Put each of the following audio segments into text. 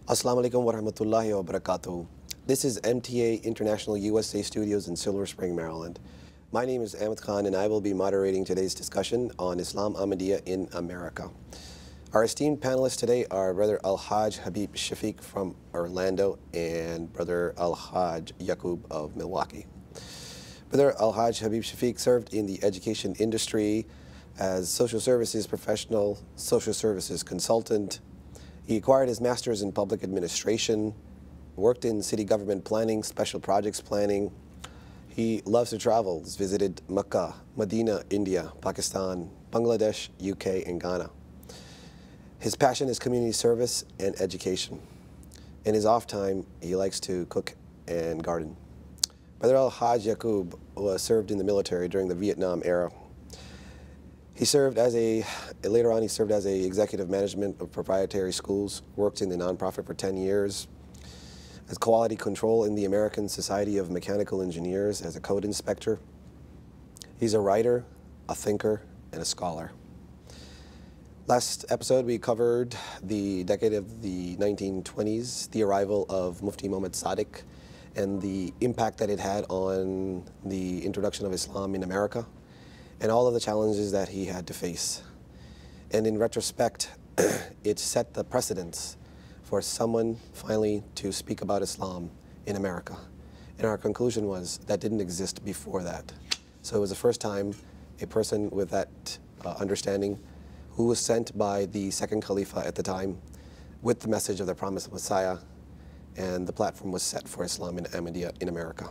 Assalamu alaikum wa rahmatullahi wa barakatuh. This is MTA International USA Studios in Silver Spring, Maryland. My name is Ahmad Khan and I will be moderating today's discussion on Islam Ahmadiyya in America. Our esteemed panelists today are Brother Al-Haj Habeeb Shafeek from Orlando and Brother Al-Haj Yaqub of Milwaukee. Brother Al-Haj Habeeb Shafeek served in the education industry as social services professional, social services consultant. He acquired his master's in public administration, worked in city government planning, special projects planning. He loves to travel. He's visited Mecca, Medina, India, Pakistan, Bangladesh, UK, and Ghana. His passion is community service and education. In his off time, he likes to cook and garden. Brother Al-Haj Yaqub served in the military during the Vietnam era. He served as later on he served as a executive management of proprietary schools, worked in the nonprofit for 10 years, as quality control in the American Society of Mechanical Engineers as a code inspector. He's a writer, a thinker, and a scholar. Last episode we covered the decade of the 1920s, the arrival of Mufti Muhammad Sadiq, and the impact that it had on the introduction of Islam in America, and all of the challenges that he had to face. And in retrospect, it set the precedence for someone finally to speak about Islam in America. And our conclusion was that didn't exist before that. So it was the first time a person with that understanding, who was sent by the second Khalifa at the time with the message of the promised Messiah, and the platform was set for Islam in Ahmadiyya in America.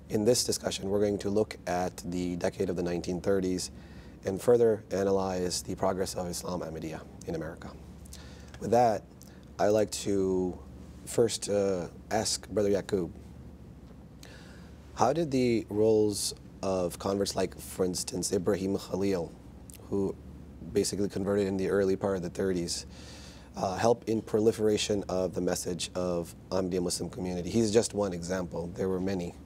In this discussion, we're going to look at the decade of the 1930s and further analyze the progress of Islam Ahmadiyya in America. With that, I'd like to first ask Brother Yaqub, how did the roles of converts like, for instance, Ibrahim Khalil, who basically converted in the early part of the 30s, help in proliferation of the message of Ahmadiyya Muslim community? He's just one example. There were many.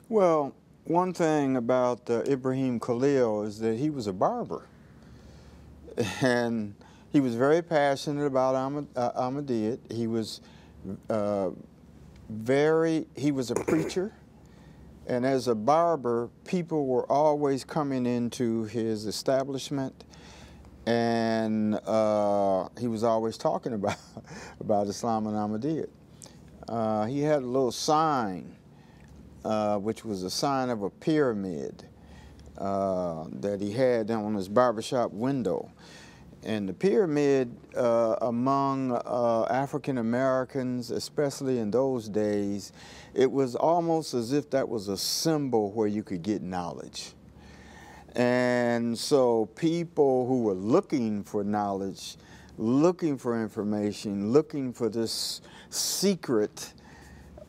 Well, one thing about Ibrahim Khalil is that he was a barber. And he was very passionate about Ahmadiyyat. He was he was a preacher. And as a barber, people were always coming into his establishment. And he was always talking about Islam and Ahmadiyyat. He had a little sign, which was a sign of a pyramid that he had on his barbershop window. And the pyramid among African Americans, especially in those days, it was almost as if that was a symbol where you could get knowledge. And so people who were looking for knowledge, looking for information, looking for this secret,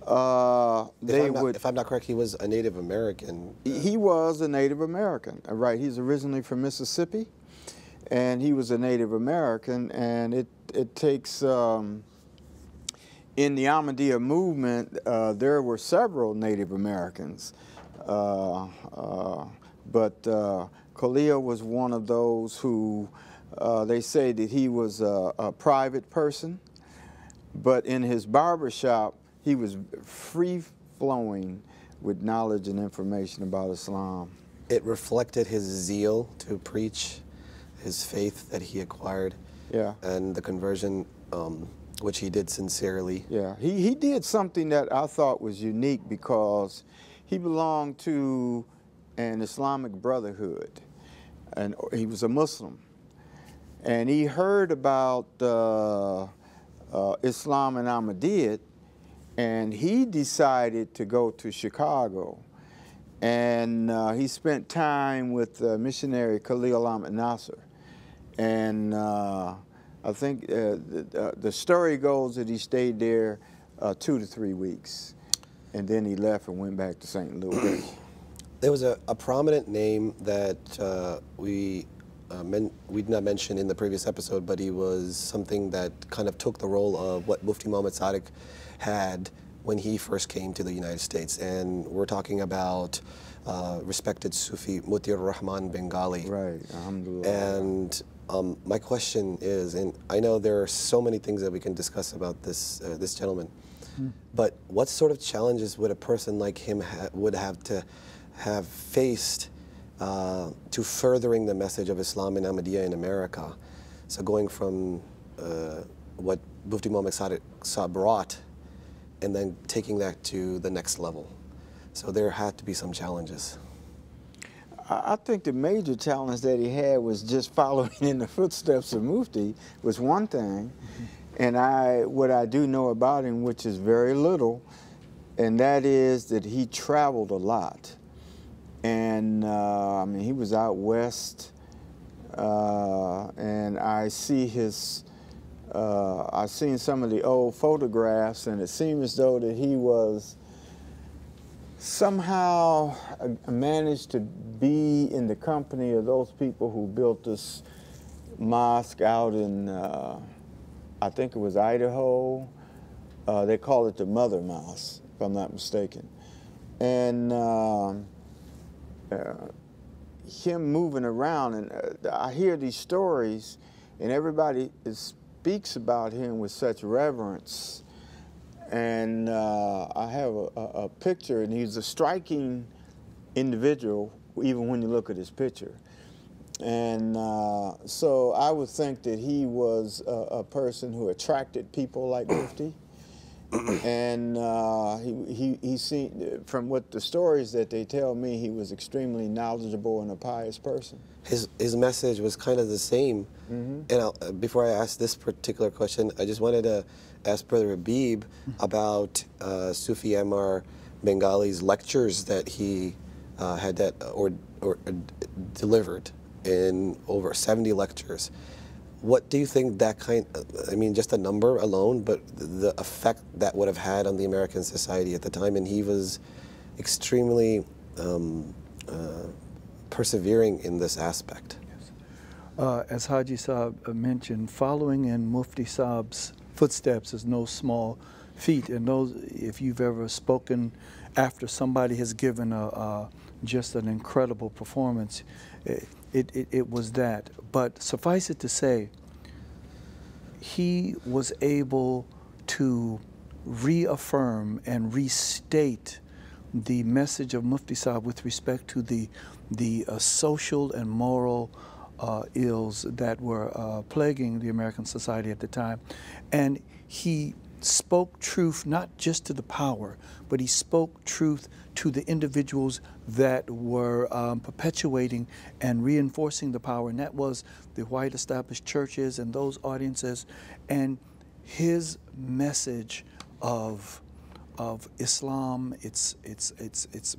If I'm not correct, he was a Native American. He was a Native American, right. He's originally from Mississippi, and he was a Native American, and it takes, in the Ahmadiyya movement, there were several Native Americans, but Khalil was one of those who, they say that he was a private person, but in his barbershop, he was free-flowing with knowledge and information about Islam. It reflected his zeal to preach, his faith that he acquired, yeah, and the conversion, which he did sincerely. Yeah, he did something that I thought was unique because he belonged to an Islamic Brotherhood, and he was a Muslim. And he heard about Islam and Ahmadiyyat, and he decided to go to Chicago. And he spent time with missionary Khalil Ahmad Nasser. And I think the story goes that he stayed there 2 to 3 weeks. And then he left and went back to St. Louis. There was a prominent name that we did not mention in the previous episode, but he was something that kind of took the role of what Mufti Muhammad Sadiq had when he first came to the United States. And we're talking about respected Sufi Mutir Rahman Bengali. Right, alhamdulillah. And My question is, and I know there are so many things that we can discuss about this gentleman, but what sort of challenges would a person like him would have to have faced to furthering the message of Islam and Ahmadiyya in America? So going from what Mufti Muhammad Sahib brought, and then taking that to the next level. So there had to be some challenges. I think the major challenge that he had was just following in the footsteps of Mufti was one thing. And what I do know about him, which is very little, and that is that he traveled a lot. And I mean, he was out west, and I see I've seen some of the old photographs, and it seems as though that he was somehow managed to be in the company of those people who built this mosque out in, I think it was Idaho. They call it the Mother Mosque, if I'm not mistaken. And him moving around, and I hear these stories, and everybody speaks about him with such reverence. And I have a picture, and he's a striking individual, even when you look at his picture. And so I would think that he was a person who attracted people like Mufti. And he seemed, from what the stories that they tell me, he was extremely knowledgeable and a pious person. His message was kind of the same. And before I ask this particular question, I just wanted to ask Brother Habeeb about Sufi Ammar Bengali's lectures that he had or delivered in over 70 lectures. What do you think that I mean, just a number alone, but the effect that would have had on the American society at the time? And he was extremely persevering in this aspect. Yes. As Haji Saab mentioned, following in Mufti Saab's footsteps is no small feat. And if you've ever spoken after somebody has given just an incredible performance, it was that. But suffice it to say, he was able to reaffirm and restate the message of Mufti Saab with respect to the social and moral ills that were plaguing the American society at the time. And he spoke truth not just to the power, but he spoke truth to the individuals that were perpetuating and reinforcing the power, and that was the white established churches and those audiences. And his message of Islam, its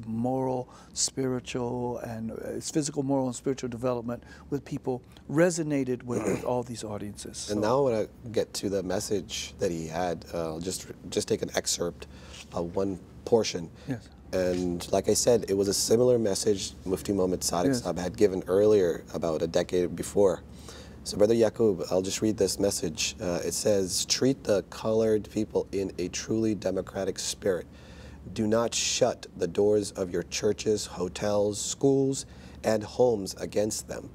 moral, spiritual, and its physical, moral, and spiritual development with people resonated with all these audiences. So. And now I want to get to the message that he had. I'll just take an excerpt of one portion. Yes. And like I said, it was a similar message Mufti Muhammad Sahib had given earlier, about a decade before. So Brother Yaqub, I'll just read this message. It says, treat the colored people in a truly democratic spirit. Do not shut the doors of your churches, hotels, schools, and homes against them.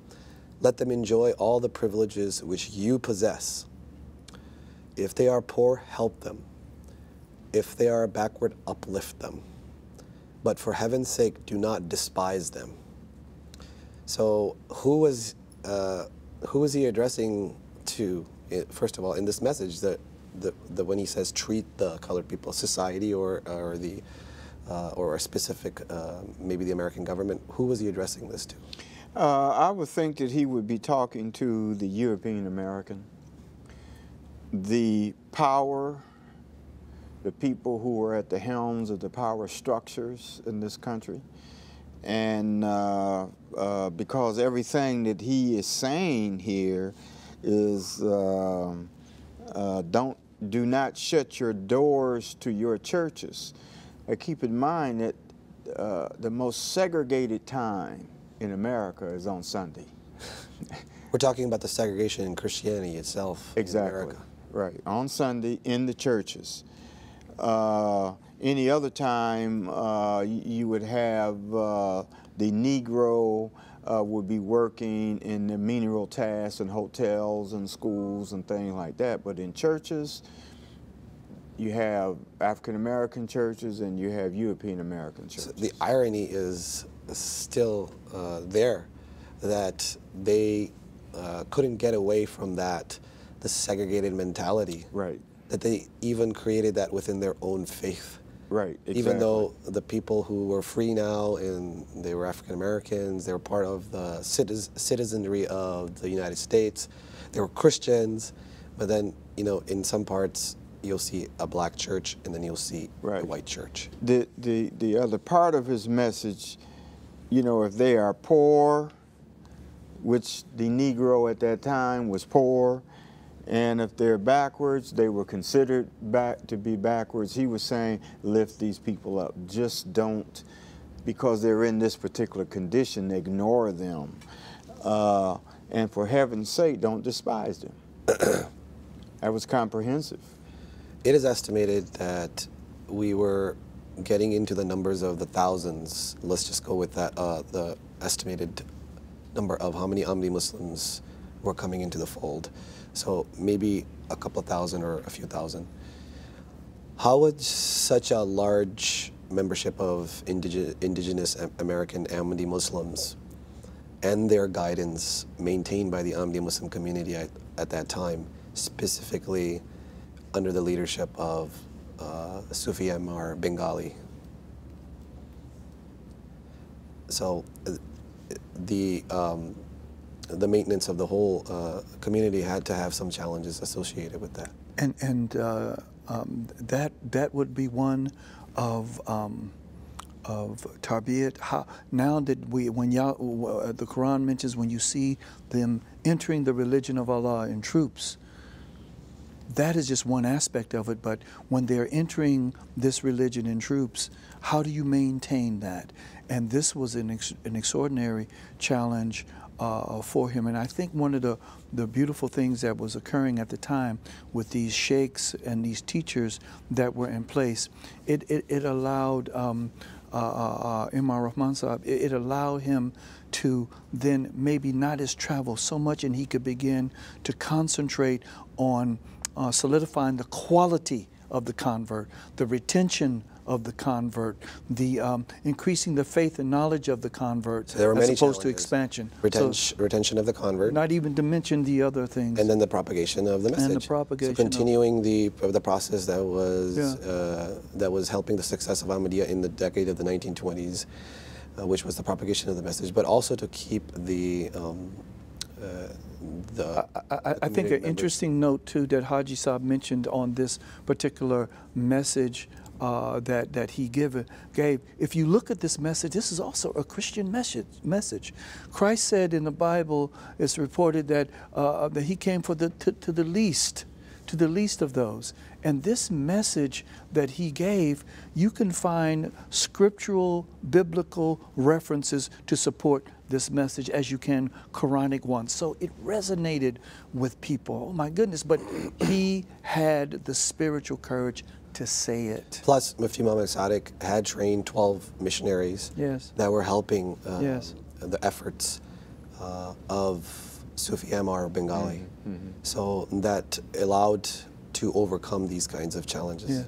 Let them enjoy all the privileges which you possess. If they are poor, help them. If they are backward, uplift them. But for heaven's sake, do not despise them. So who was he addressing to, first of all, in this message, that when he says treat the colored people, society or a specific, maybe the American government, who was he addressing this to? I would think that he would be talking to the European American, the power, the people who were at the helms of the power structures in this country. And because everything that he is saying here is do not shut your doors to your churches. Keep in mind that the most segregated time in America is on Sunday. We're talking about the segregation in Christianity itself. Exactly. In America. Right. On Sunday in the churches. Any other time, you would have the Negro would be working in the menial tasks in hotels and schools and things like that. But in churches, you have African American churches and you have European American churches. So the irony is still there, that they couldn't get away from that, the segregated mentality. Right. That they even created that within their own faith. Right, exactly. Even though the people who were free now, and they were African Americans, they were part of the citizenry of the United States, they were Christians, but then, you know, in some parts, you'll see a black church, and then you'll see a white church. The other part of his message, you know, if they are poor, which the Negro at that time was poor, and if they're backwards, they were considered to be backwards. He was saying, lift these people up. Just don't, because they're in this particular condition, ignore them. And for heaven's sake, don't despise them. That was comprehensive. It is estimated that we were getting into the numbers of the thousands. Let's just go with that, the estimated number of how many Ahmadi Muslims were coming into the fold. So maybe a couple thousand or a few thousand. How would such a large membership of indigenous American Ahmadi Muslims and their guidance maintained by the Ahmadi Muslim community at that time, specifically under the leadership of Sufi Ammar Bengali? So the maintenance of the whole community had to have some challenges associated with that. And that would be one of tarbiyat. How now that when the Quran mentions when you see them entering the religion of Allah in troops, that is just one aspect of it. But when they're entering this religion in troops, how do you maintain that? And this was an extraordinary challenge for him. And I think one of the beautiful things that was occurring at the time with these sheikhs and these teachers that were in place, it allowed Imam Rahman Sahib, it allowed him to then maybe not as travel so much, and he could begin to concentrate on solidifying the quality of the convert, the retention of the convert, the increasing the faith and knowledge of the convert, so there were as many opposed to challenges. expansion. Retention of the convert. Not even to mention the other things. And then the propagation of the message. And the propagation. So continuing the process that was helping the success of Ahmadiyya in the decade of the 1920s, which was the propagation of the message, but also to keep I think an interesting note too that Haji Saab mentioned on this particular message that he gave. If you look at this message, this is also a Christian message. Christ said in the Bible, it's reported that that he came for to the least of those. And this message that he gave, you can find scriptural, biblical references to support this message as you can Quranic ones. So it resonated with people. Oh my goodness, but he had the spiritual courage to say it. Plus, Mufti Muhammad Sadiq had trained 12 missionaries that were helping the efforts of Sufi Ammar Bengali. So that allowed to overcome these kinds of challenges.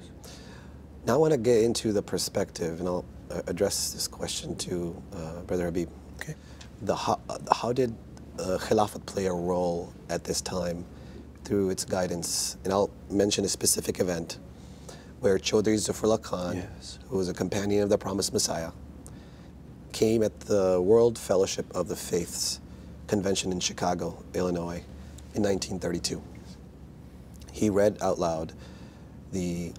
Now I want to get into the perspective, and I'll address this question to Brother Habeeb. Okay. How did Khilafat play a role at this time through its guidance? And I'll mention a specific event where Chaudhry Zafrullah Khan, who was a companion of the Promised Messiah, came at the World Fellowship of the Faiths Convention in Chicago, Illinois, in 1932. He read out loud the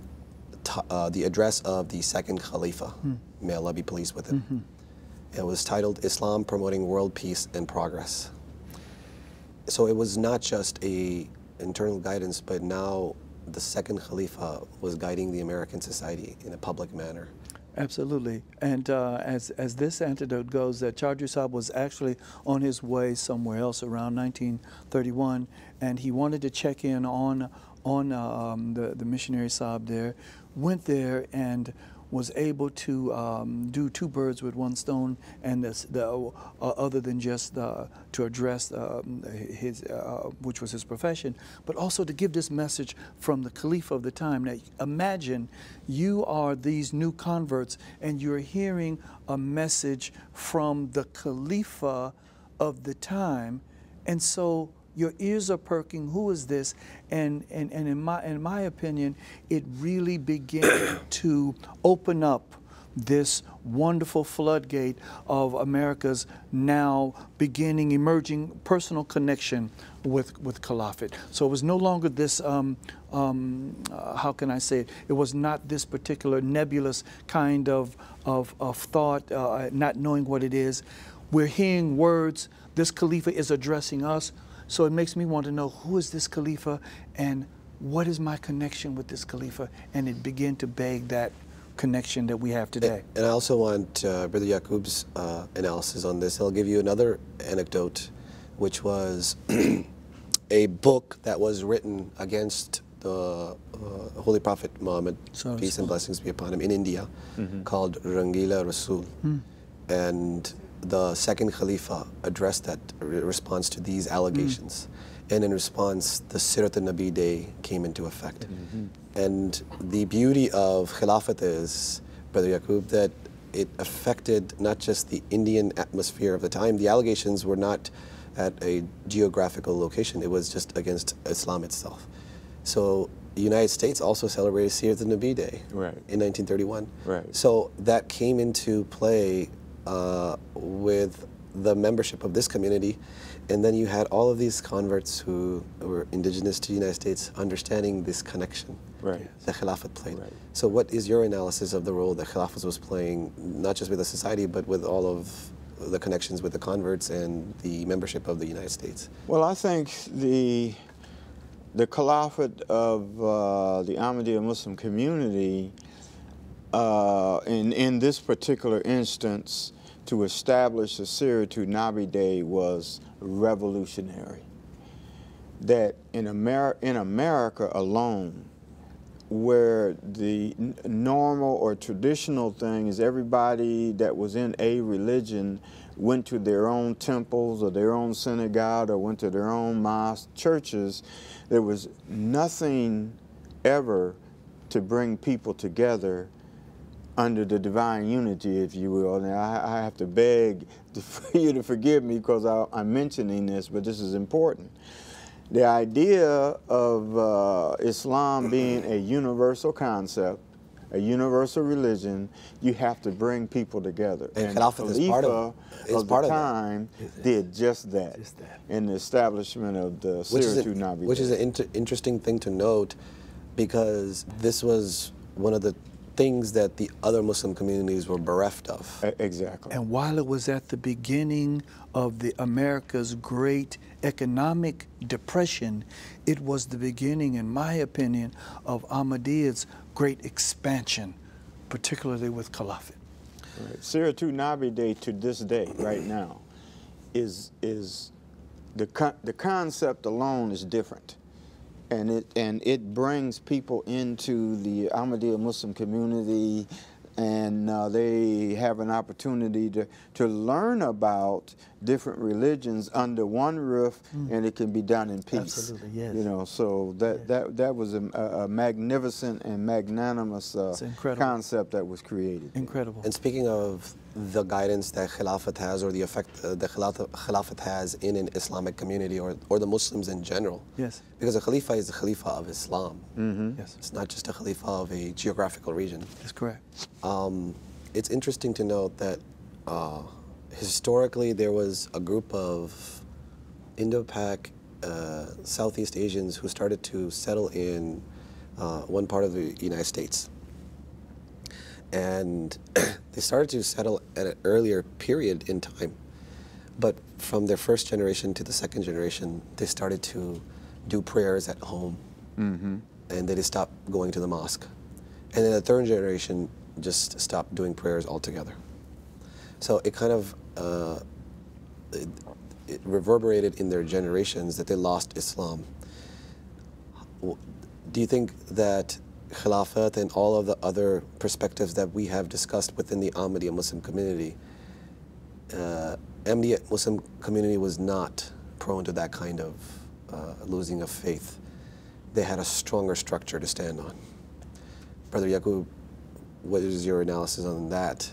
address of the second Khalifa, may Allah be pleased with it. It was titled Islam Promoting World Peace and Progress. So it was not just a internal guidance, but now the second Khalifa was guiding the American society in a public manner. Absolutely. And as this anecdote goes, that Chaudhry Sahib was actually on his way somewhere else around 1931, and he wanted to check in on the missionary Sahib there, went there, and was able to do two birds with one stone, and other than just to address his, which was his profession, but also to give this message from the Caliph of the time. Now, imagine you are these new converts, and you're hearing a message from the Khalifa of the time, and so your ears are perking. Who is this? And in my opinion, it really began to open up this wonderful floodgate of America's now emerging personal connection with Caliphate. So it was no longer this, how can I say it? It was not this particular nebulous kind of thought, not knowing what it is. We're hearing words. This Khalifa is addressing us. So it makes me want to know, who is this Khalifa and what is my connection with this Khalifa? And it began to beg that connection that we have today. And I also want Brother Yaqub's analysis on this. I'll give you another anecdote, which was a book that was written against the Holy Prophet Muhammad, peace and blessings be upon him, in India, called Rangila Rasul. And the second Khalifa addressed that response to these allegations. And in response, the Sirat al-Nabi Day came into effect. And the beauty of Khilafat is, Brother Yaqub, that it affected not just the Indian atmosphere of the time. The allegations were not at a geographical location. It was just against Islam itself. So the United States also celebrated Sirat al-Nabi Day in 1931. So that came into play with the membership of this community, and then you had all of these converts who were indigenous to the United States understanding this connection that Khilafat played. So what is your analysis of the role that Khilafat was playing, not just with the society, but with all of the connections with the converts and the membership of the United States? Well, I think the Caliphate of the Ahmadiyya Muslim community, in this particular instance, to establish the Sirat al-Nabi Day was revolutionary. That in America alone, where the normal or traditional thing is everybody that was in a religion went to their own temples or their own synagogue or went to their own mosque, churches, there was nothing ever to bring people together under the divine unity, if you will. Now, I have to beg for you to forgive me because I'm mentioning this, but this is important. The idea of Islam being a universal concept, a universal religion, you have to bring people together. And the Khalifa of the time did just that in the establishment of the Sirat al-Nabi Day. Which is an interesting thing to note, because this was one of the things that the other Muslim communities were bereft of. Exactly. And while it was at the beginning of America's great economic depression, it was the beginning, in my opinion, of Ahmadiyya's great expansion, particularly with Caliphate. Sirat al-Nabi Day to this day, right now, is the concept alone is different. And it brings people into the Ahmadiyya Muslim community, and they have an opportunity to learn about different religions under one roof, and it can be done in peace. Absolutely, yes. You know, so that was a magnificent and magnanimous concept that was created. Incredible. And speaking of the guidance that Khilafat has, or the effect that Khilafat has in an Islamic community, or the Muslims in general. Yes. Because a Khalifa is the Khalifa of Islam. Yes. It's not just a Khalifa of a geographical region. That's correct. It's interesting to note that historically there was a group of Indo-Pak Southeast Asians who started to settle in one part of the United States. And they started to settle at an earlier period in time. But from their first generation to the second generation, they started to do prayers at home. And they stopped going to the mosque. And then the third generation just stopped doing prayers altogether. So it kind of it reverberated in their generations that they lost Islam. Do you think that Khilafat and all of the other perspectives that we have discussed within the Ahmadiyya Muslim community, Ahmadiyya Muslim community was not prone to that kind of losing of faith. They had a stronger structure to stand on. Brother Yaqub, what is your analysis on that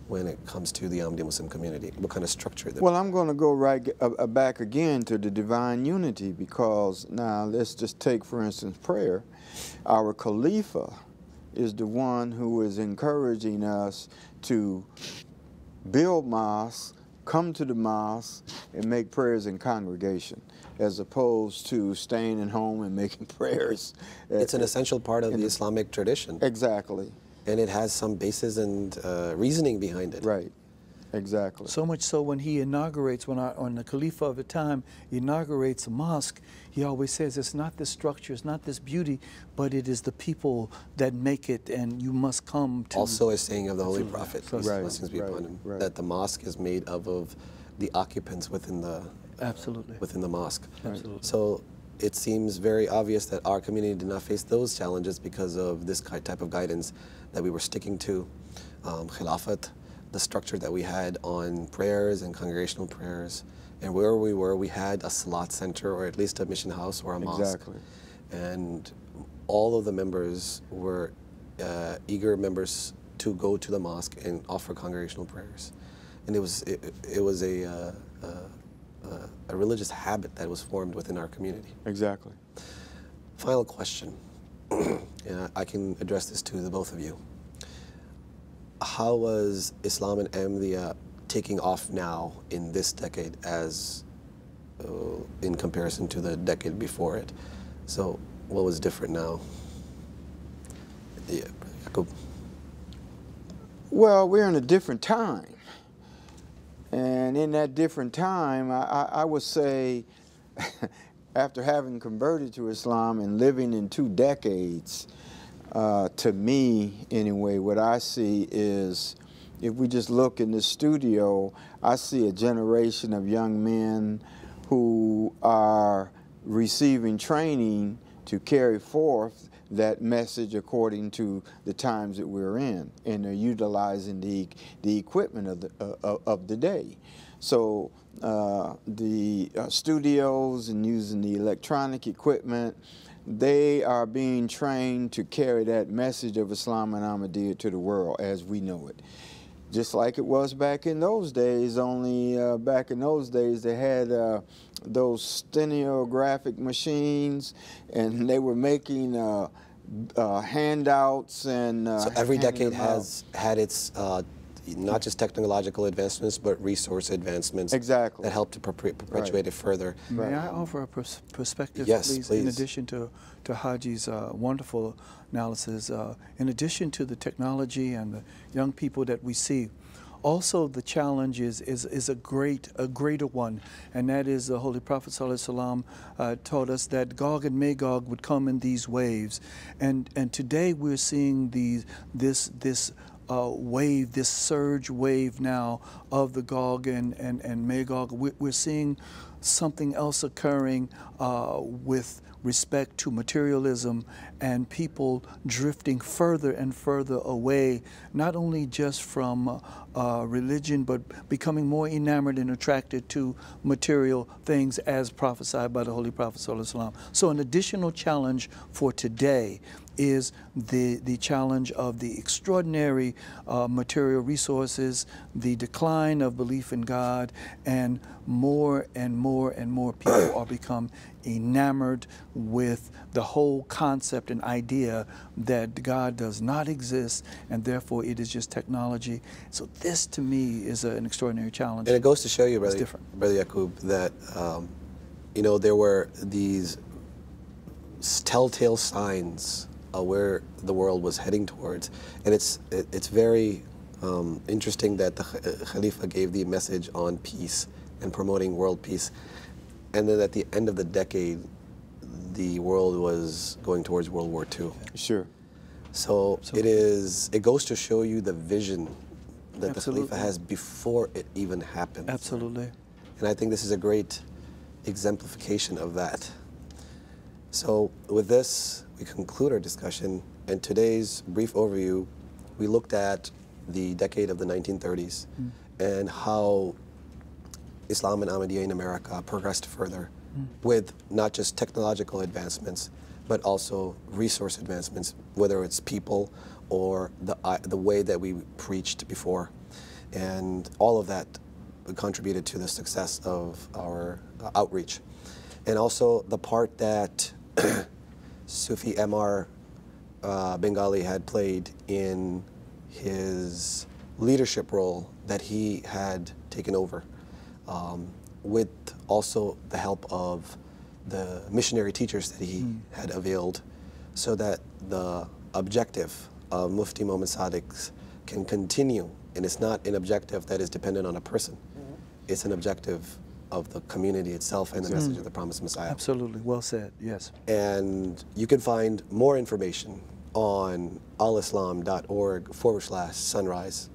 when it comes to the Ahmadiyya Muslim community? What kind of structure? Well, I'm going to go right back again to the divine unity, because now let's just take, for instance, prayer. Our Khalifa is the one who is encouraging us to build mosques, come to the mosque, and make prayers in congregation, as opposed to staying at home and making prayers. It's an essential part of the Islamic tradition. Exactly. And it has some basis and reasoning behind it. Right. Exactly. So much so when he inaugurates, when the Khalifa of the time inaugurates a mosque, he always says it's not this structure, it's not this beauty, but it is the people that make it, and you must come to. Also a saying of the Holy Prophet, Right, blessings be upon him, right. that the mosque is made up of the occupants within the within the mosque. Absolutely. So it seems very obvious that our community did not face those challenges because of this type of guidance that we were sticking to, Khilafat, the structure that we had on prayers and congregational prayers, and where we were, we had a salat center, or at least a mission house or a mosque. Exactly. And all of the members were eager members to go to the mosque and offer congregational prayers. And it was a religious habit that was formed within our community. Exactly. Final question. And I can address this to the both of you. How was Islam and Ahmadiyya taking off now in this decade as in comparison to the decade before it? So what was different now? Yeah, Yaqub. Well, we're in a different time. And in that different time, I would say, after having converted to Islam and living in 2 decades, to me, anyway, what I see is, if we just look in the studio, I see a generation of young men who are receiving training to carry forth that message according to the times that we're in, and they're utilizing the equipment of the day. So the studios and using the electronic equipment, they are being trained to carry that message of Islam and Ahmadiyya to the world as we know it. Just like it was back in those days, only back in those days they had those stenographic machines, and they were making handouts and so every decade has had its not just technological advancements, but resource advancements. Exactly. That help to perpetuate it further. May I offer a perspective, Yes, please? In addition to Haji's wonderful analysis, in addition to the technology and the young people that we see, also the challenge is a greater one, and that is the Holy Prophet ﷺ taught us that Gog and Magog would come in these waves, and today we're seeing this wave, this surge wave now of the Gog and Magog. We're seeing something else occurring with respect to materialism and people drifting further and further away, not only just from religion, but becoming more enamored and attracted to material things as prophesied by the Holy Prophet ﷺ. So an additional challenge for today is the challenge of the extraordinary material resources, the decline of belief in God, and more people are become enamored with the whole concept and idea that God does not exist, and therefore it is just technology. So this, to me, is an extraordinary challenge. And it goes to show you, Brother Yaqub, that you know, there were these telltale signs where the world was heading towards, and it's very interesting that the Khalifa gave the message on peace and promoting world peace, and then at the end of the decade, the world was going towards World War II. Sure. So it goes to show you the vision that the Khalifa has before it even happens. Absolutely. And I think this is a great exemplification of that. So with this, we conclude our discussion. in today's brief overview, we looked at the decade of the 1930s and how Islam and Ahmadiyya in America progressed further with not just technological advancements, but also resource advancements, whether it's people or the way that we preached before. And all of that contributed to the success of our outreach. And also the part that Sufi Mr. Bengali had played in his leadership role that he had taken over, with also the help of the missionary teachers that he had availed, so that the objective of Mufti Muhammad Sadiq can continue. And it's not an objective that is dependent on a person. It's an objective of the community itself and the message of the promised Messiah. Absolutely, well said, yes. And you can find more information on alislam.org/sunrise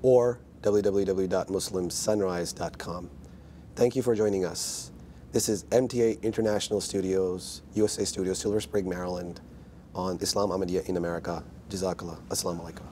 or www.muslimsunrise.com. Thank you for joining us. This is MTA International Studios, USA Studios, Silver Spring, Maryland, on Islam Ahmadiyya in America. Jazakallah. Assalamu alaikum.